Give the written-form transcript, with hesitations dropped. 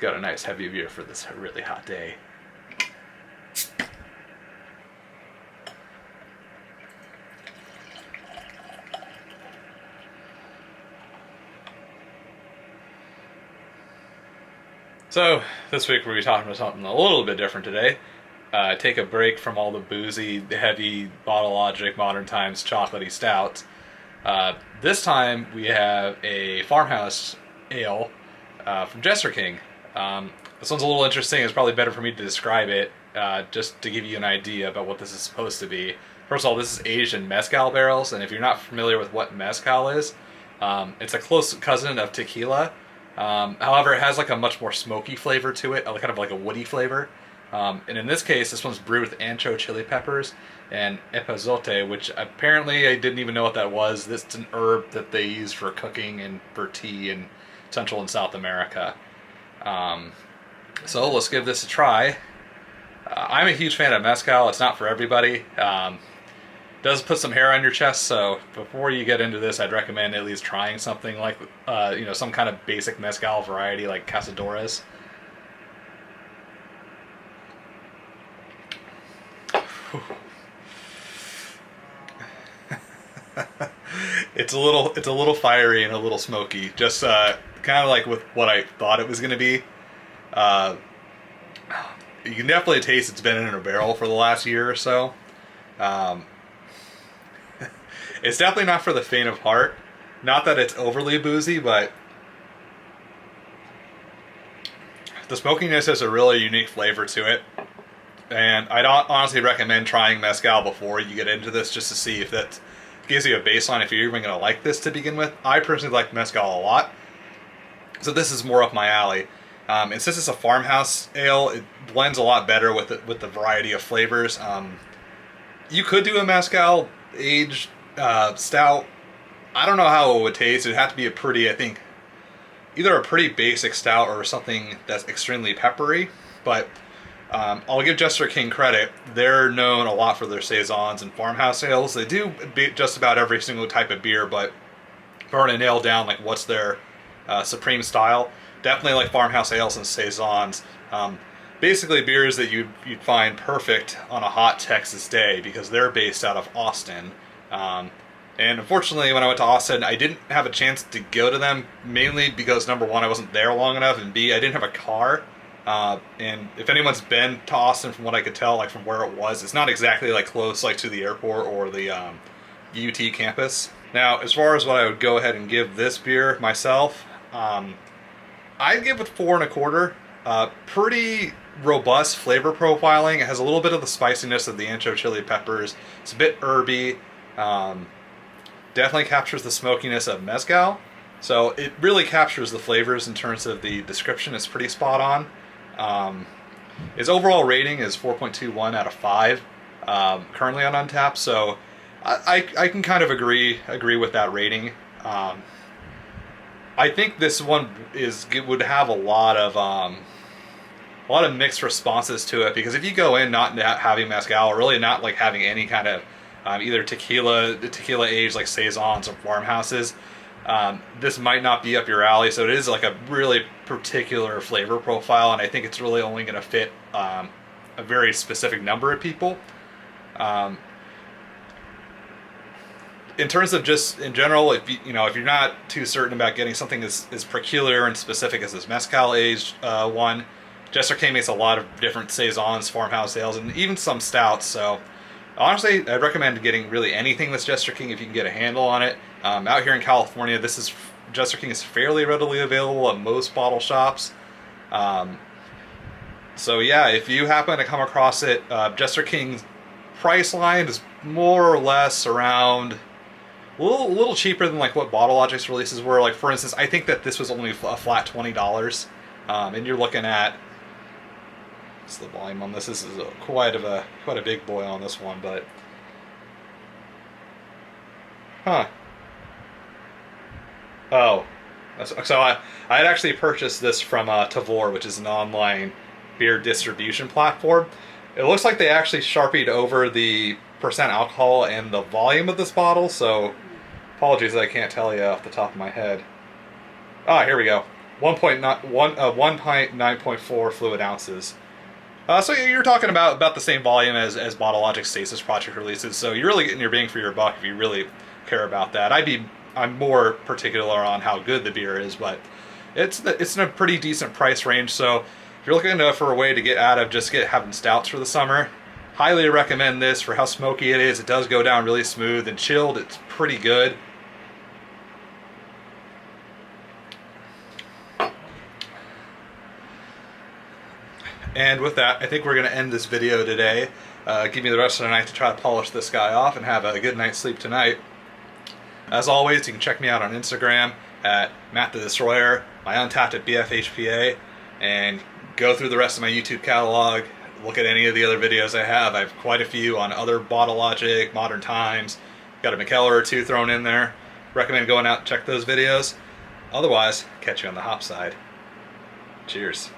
Got a nice heavy beer for this really hot day. So, this week we'll be talking about something a little bit different today. Take a break from all the boozy, heavy, Bottle Logic, Modern Times, chocolatey stouts. This time we have a Farmhouse ale from Jester King. This one's a little interesting. It's probably better for me to describe it, just to give you an idea about what this is supposed to be. First of all, this is aged in Mezcal barrels, and if you're not familiar with what Mezcal is, it's a close cousin of tequila. However, it has like a much more smoky flavor to it, kind of like a woody flavor. And in this case, this one's brewed with Ancho chili peppers and Epazote, which apparently I didn't even know what that was. This is an herb that they use for cooking and for tea in Central and South America. So let's give this a try. I'm a huge fan of Mezcal. It's not for everybody. It does put some hair on your chest, so before you get into this, I'd recommend at least trying something like, some kind of basic Mezcal variety like Cazadores. It's a little fiery and a little smoky, just kind of like with what I thought it was going to be. You can definitely taste it's been in a barrel for the last year or so. It's definitely not for the faint of heart. Not that it's overly boozy, but the smokiness has a really unique flavor to it. And I'd honestly recommend trying Mezcal before you get into this, just to see if that gives you a baseline, if you're even going to like this to begin with. I personally like Mezcal a lot, so this is more up my alley. And since it's a Farmhouse ale, it blends a lot better with the variety of flavors. You could do a Mezcal aged stout. I don't know how it would taste. It'd have to be either a pretty basic stout or something that's extremely peppery. But I'll give Jester King credit. They're known a lot for their saisons and Farmhouse ales. They do just about every single type of beer, but if I were to nail down like what's their supreme style, definitely like Farmhouse ales and saisons. Basically beers that you'd find perfect on a hot Texas day, because they're based out of Austin. And unfortunately, when I went to Austin, I didn't have a chance to go to them, mainly because number one, I wasn't there long enough, and B, I didn't have a car. And if anyone's been to Austin, from what I could tell, like from where it was, it's not exactly like close like to the airport or the UT campus. Now, as far as what I would go ahead and give this beer myself, I'd give it 4 1/4. Pretty robust flavor profiling. It has a little bit of the spiciness of the Ancho chili peppers. It's a bit herby. Definitely captures the smokiness of Mezcal. So it really captures the flavors in terms of the description. It's pretty spot on. Its overall rating is 4.21 out of 5, currently on Untappd. So I can kind of agree with that rating. I think this one would have a lot of mixed responses to it, because if you go in not having Mezcal, or really not like having any kind of either tequila aged like saisons or Farmhouses, this might not be up your alley. So it is like a really particular flavor profile, and I think it's really only going to fit a very specific number of people. In terms of just in general, if you're not too certain about getting something as peculiar and specific as this Mezcal aged one, Jester King makes a lot of different saisons, Farmhouse ales, and even some stouts. So honestly, I'd recommend getting really anything that's Jester King if you can get a handle on it. Out here in California, Jester King is fairly readily available at most bottle shops. So yeah, if you happen to come across it, Jester King's price line is more or less around a little cheaper than like what Bottle Logic's releases were. Like for instance, I think that this was only a flat $20, and you're looking at, what's the volume on this? This is quite a big boy on this one, but oh, so I had actually purchased this from Tavour, which is an online beer distribution platform. It looks like they actually sharpied over the percent alcohol and the volume of this bottle, so apologies that I can't tell you off the top of my head. Ah, here we go. 1 pint, 9.4 fluid ounces. So you're talking about the same volume as BottleLogic's Stasis Project releases. So you're really getting your bang for your buck if you really care about that. I'm more particular on how good the beer is, but it's in a pretty decent price range. So if you're looking for a way to get out of just having stouts for the summer, highly recommend this for how smoky it is. It does go down really smooth, and chilled, it's pretty good. And with that, I think we're going to end this video today. Give me the rest of the night to try to polish this guy off and have a good night's sleep tonight. As always, you can check me out on Instagram at Matt the Destroyer, my Untappd at BFHPA, and go through the rest of my YouTube catalog. Look at any of the other videos I have. I have quite a few on other BottleLogic, Modern Times. Got a McKellar or two thrown in there. Recommend going out and check those videos. Otherwise, catch you on the hop side. Cheers.